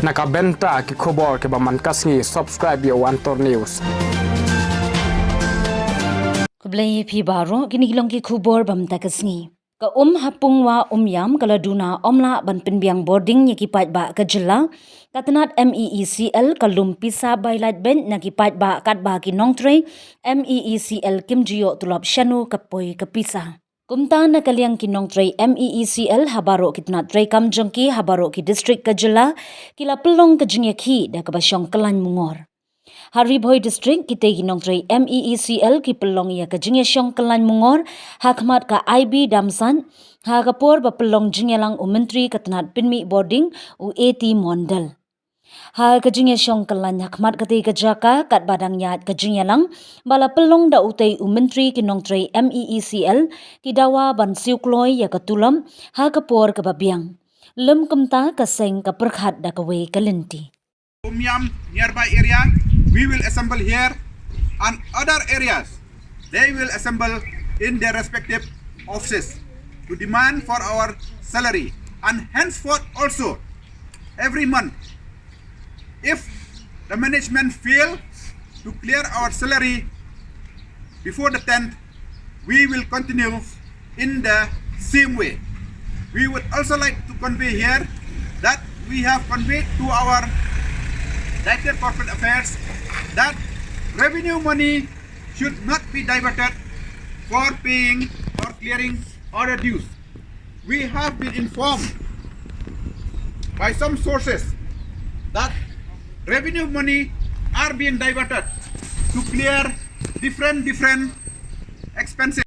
Nakabenta ki khobor ke baman kasngi subscribe yo Antor News. Kublai pi baro kini kilong ki khubor bam takasngi. Ka hapungwa yam kaladuna omla ban pinbiang boarding ni kipat ba ka jela katanat MEECL kalum pisa bailat ben na kipat ba kat ba ki nongtre MEECL kimjio tulop shanu kapoi kapisa. Kumta na kaliang kinong tray MEECL habaro kitna tray kamjongki habaro ki district kajela kila pelong kajingyaki da kabasyong kalan mungor. Hari Boy district kita kinong tray MEECL ki pelong ya kajingyasyong kalan mungor hakmat ka IB damsan ha kapor ba pelong jingyalang menteri katanat pinmi boarding u AT mondal. Ha kajingyasyong kalan hakmat kati kajaka kat badang yat kajingyalang bala pelong da utay menteri kinong tray MEECL ki dawa ban siukloy ya katulam ha kapor kababiang. Lem kumta kaseng kaperkhat da kawe kalinti. Yam nearby area, we will assemble here, and other areas, they will assemble in their respective offices to demand for our salary. And henceforth also, every month, if the management fail to clear our salary before the 10th, we will continue in the same way. We would also like to convey here that we have conveyed to our Director Corporate Affairs that revenue money should not be diverted for paying or clearing other dues. We have been informed by some sources that revenue money are being diverted to clear different expenses.